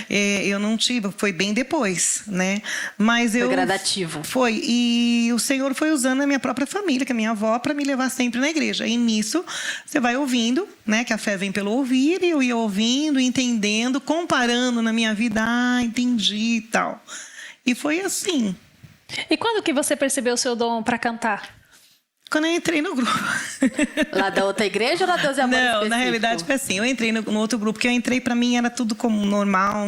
Eu não tive, foi bem depois, né? Mas foi gradativo. Foi, e o Senhor foi usando a minha própria família, que é a minha avó, para me levar sempre na igreja. E nisso, você vai ouvindo, né? Que a fé vem pelo ouvir, e eu ia ouvindo, entendendo, comparando na minha vida. Ah, entendi e tal. E foi assim. E quando que você percebeu o seu dom para cantar? Quando eu entrei no grupo. Lá da outra igreja ou lá da Deus e Amor Não, específico? na realidade foi assim. Eu entrei no outro grupo, que eu entrei, para mim era tudo como normal,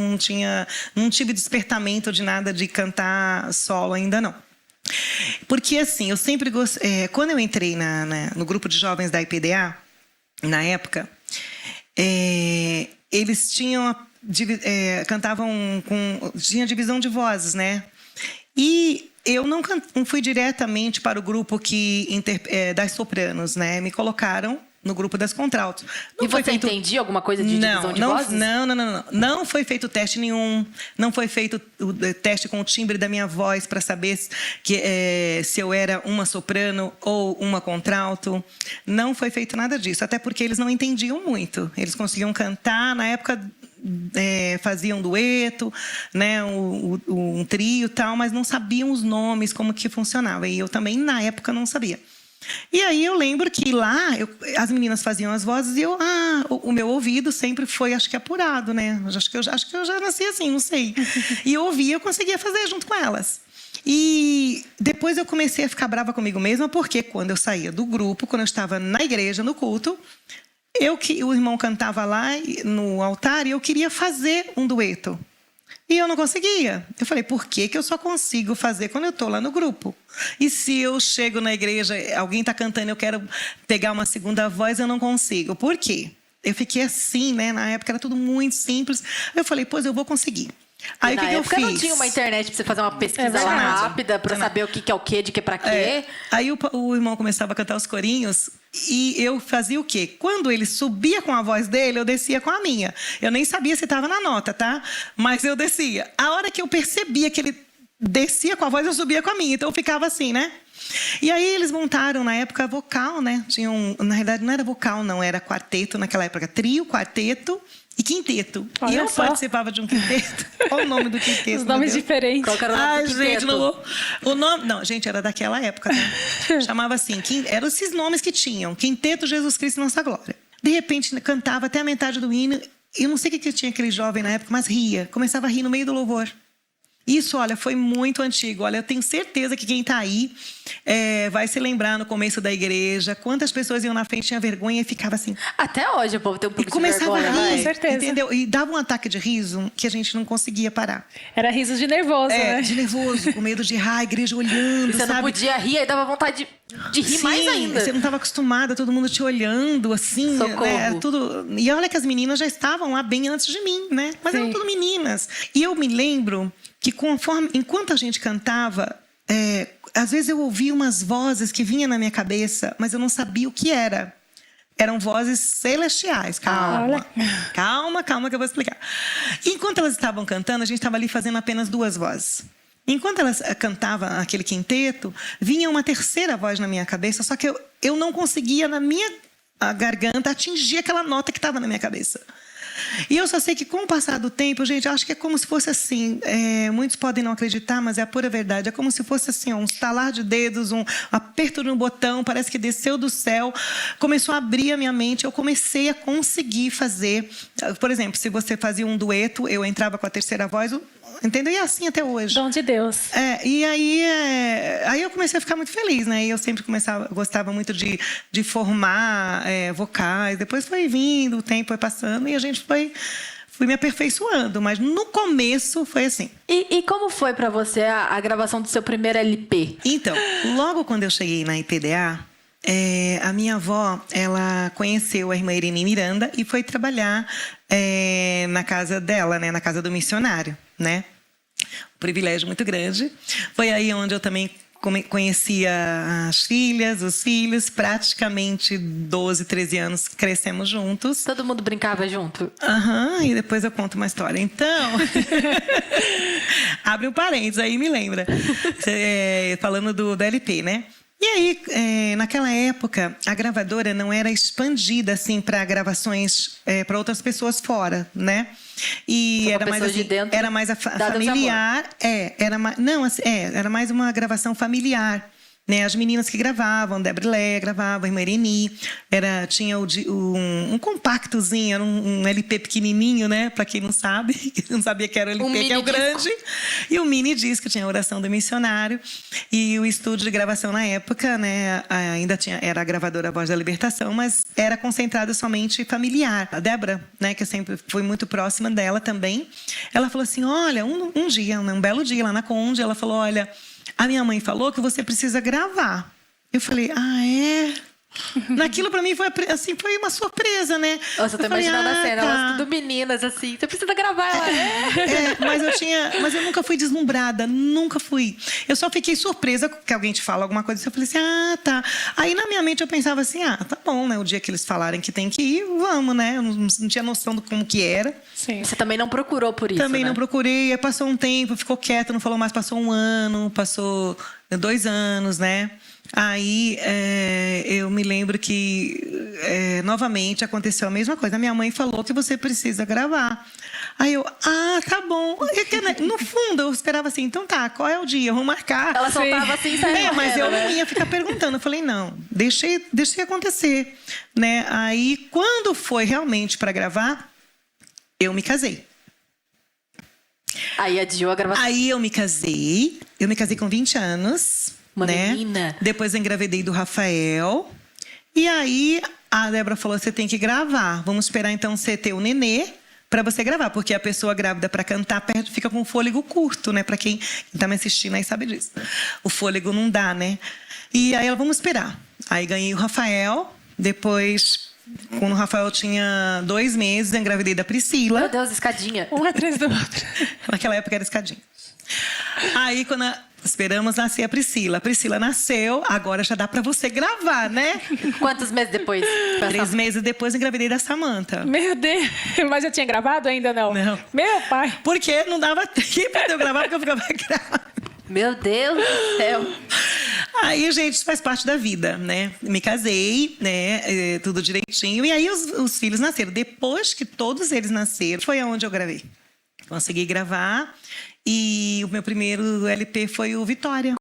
não tive despertamento de nada de cantar solo ainda não. Porque assim, eu sempre gostei. Quando eu entrei no grupo de jovens da IPDA, na época, eles cantavam tinha divisão de vozes, né? E eu não fui diretamente para o grupo das sopranos, né? Me colocaram no grupo das contraltos. E você entendia alguma coisa de divisão de vozes? Não. Não foi feito teste nenhum. Não foi feito o teste com o timbre da minha voz para saber se eu era uma soprano ou uma contralto. Não foi feito nada disso. Até porque eles não entendiam muito. Eles conseguiam cantar. Na época, faziam dueto, né, um trio e tal, mas não sabiam os nomes, como que funcionava. E eu também, na época, não sabia. E aí eu lembro que lá as meninas faziam as vozes e o meu ouvido sempre foi, acho que apurado, né? Acho que eu já nasci assim, não sei. E eu ouvia, eu conseguia fazer junto com elas. E depois eu comecei a ficar brava comigo mesma, porque quando eu saía do grupo, quando eu estava na igreja, no culto, o irmão cantava lá no altar e eu queria fazer um dueto. E eu não conseguia. Eu falei, por que eu só consigo fazer quando eu estou lá no grupo? E se eu chego na igreja, alguém está cantando, eu quero pegar uma segunda voz, eu não consigo. Por quê? Eu fiquei assim, né? Na época era tudo muito simples. Eu falei, pois eu vou conseguir. Aí o que eu fiz? Não tinha uma internet para você fazer uma pesquisa lá rápida para saber o que é o quê, de que para quê. Aí o irmão começava a cantar os corinhos e eu fazia o quê? Quando ele subia com a voz dele, eu descia com a minha. Eu nem sabia se estava na nota, tá? Mas eu descia. A hora que eu percebia que ele descia com a voz, eu subia com a minha. Então eu ficava assim, né? E aí eles montaram, na época, vocal, né? Na realidade, não era vocal, não. Era quarteto naquela época. Trio, quarteto e quinteto. Olha e eu só. participava de um quinteto. Qual o nome do quinteto? Os nomes diferentes. Qual que era o nome do quinteto? Gente, não. O nome... Não, gente, era daquela época, né? Chamava assim, eram esses nomes que tinham. Quinteto Jesus Cristo e Nossa Glória. De repente, cantava até a metade do hino. Eu não sei o que tinha aquele jovem na época, mas ria. Começava a rir no meio do louvor. Isso, olha, foi muito antigo. Olha, eu tenho certeza que quem está aí vai se lembrar no começo da igreja. Quantas pessoas iam na frente, tinha vergonha e ficava assim. Até hoje o povo tem um pouco E começava de vergonha, a rir, com certeza. entendeu? E dava um ataque de riso que a gente não conseguia parar. Era riso de nervoso, né? De nervoso, com medo de a igreja olhando, E você sabe? não podia rir, aí dava vontade de rir mais ainda. Você não estava acostumada, todo mundo te olhando, assim. Socorro. Né? Era tudo... E olha que as meninas já estavam lá bem antes de mim, né? Mas eram tudo meninas. E eu me lembro que enquanto a gente cantava, às vezes eu ouvia umas vozes que vinham na minha cabeça, mas eu não sabia o que era. Eram vozes celestiais. Calma, calma que eu vou explicar. E enquanto elas estavam cantando, a gente estava ali fazendo apenas duas vozes. Enquanto elas cantavam aquele quinteto, vinha uma terceira voz na minha cabeça, só que eu não conseguia, na minha garganta, atingir aquela nota que estava na minha cabeça. E eu só sei que, com o passar do tempo, gente, eu acho que é como se fosse assim, muitos podem não acreditar, mas é a pura verdade, é como se fosse assim, um estalar de dedos, um aperto no botão, parece que desceu do céu, começou a abrir a minha mente, eu comecei a conseguir fazer, por exemplo, se você fazia um dueto, eu entrava com a terceira voz, entendeu? E é assim até hoje. Dom de Deus. E aí eu comecei a ficar muito feliz, né? E eu sempre gostava muito de formar vocais. Depois foi vindo, o tempo foi passando e a gente fui me aperfeiçoando. Mas no começo foi assim. E como foi pra você a gravação do seu primeiro LP? Então, logo quando eu cheguei na IPDA, a minha avó, ela conheceu a irmã Irene Miranda e foi trabalhar na casa dela, né? Na casa do missionário, né? Um privilégio muito grande. Foi aí onde eu também conhecia as filhas, os filhos, praticamente 12, 13 anos crescemos juntos. Todo mundo brincava junto? E depois eu conto uma história. Então, abre um parênteses aí, me lembra. Falando do LP, né? E aí, naquela época, a gravadora não era expandida assim para gravações para outras pessoas fora, né? E Só era pra mais pessoas de assim, dentro, era mais dá Deus familiar, era mais uma gravação familiar. Né, as meninas que gravavam, Débora Lé gravava, Irmã Ireni, tinha um compactozinho, era um LP pequenininho, né? Para quem não sabe, não sabia que era o LP, que é o grande. E o mini disco, tinha a Oração do Missionário. E o estúdio de gravação na época, né? Era a gravadora Voz da Libertação, mas era concentrado somente familiar. A Débora, né? Que eu sempre fui muito próxima dela também, ela falou assim, olha, um belo dia lá na Conde, ela falou, olha, a minha mãe falou que você precisa gravar. Eu falei, é? Naquilo pra mim foi uma surpresa, né? Nossa, eu tô imaginando a cena, elas tudo meninas, assim, você precisa gravar ela. Mas eu nunca fui deslumbrada, nunca fui. Eu só fiquei surpresa que alguém te fala alguma coisa, eu falei assim, tá. Aí na minha mente eu pensava assim, tá bom, né? O dia que eles falarem que tem que ir, vamos, né? Eu não tinha noção do como que era. Sim. Você também não procurou por isso, Também né? não procurei, aí passou um tempo, ficou quieto, não falou mais, passou 1 ano, passou 2 anos, né? Aí eu me lembro que novamente aconteceu a mesma coisa. A minha mãe falou que você precisa gravar. Aí eu, tá bom. No fundo, eu esperava assim, então tá, qual é o dia? Vamos marcar. Ela soltava assim, saiu mas eu não ia ficar perguntando. Eu falei, não, deixei acontecer. Né? Aí, quando foi realmente para gravar, eu me casei. Aí adiou a gravação. Aí eu me casei com 20 anos. Uma né? menina. Depois eu engravidei do Rafael. E aí a Débora falou, você tem que gravar. Vamos esperar então você ter o nenê para você gravar. Porque a pessoa grávida para cantar fica com o fôlego curto, né? Para quem tá me assistindo aí sabe disso. O fôlego não dá, né? E aí ela, vamos esperar. Aí ganhei o Rafael. Depois, quando o Rafael tinha 2 meses, eu engravidei da Priscila. Meu Deus, escadinha. Um atrás do outro. Naquela época era escadinha. Aí, quando esperamos nascer a Priscila. A Priscila nasceu, agora já dá pra você gravar, né? Quantos meses depois? 3 meses depois, engravidei da Samantha. Meu Deus. Mas já tinha gravado ainda não? Não. Meu pai. Porque não dava tempo pra eu gravar, porque eu ficava grávida. Meu Deus do céu. Aí, gente, isso faz parte da vida, né? Me casei, né? Tudo direitinho. E aí, os filhos nasceram. Depois que todos eles nasceram, foi aonde eu gravei. Consegui gravar. E o meu primeiro LP foi o Vitória.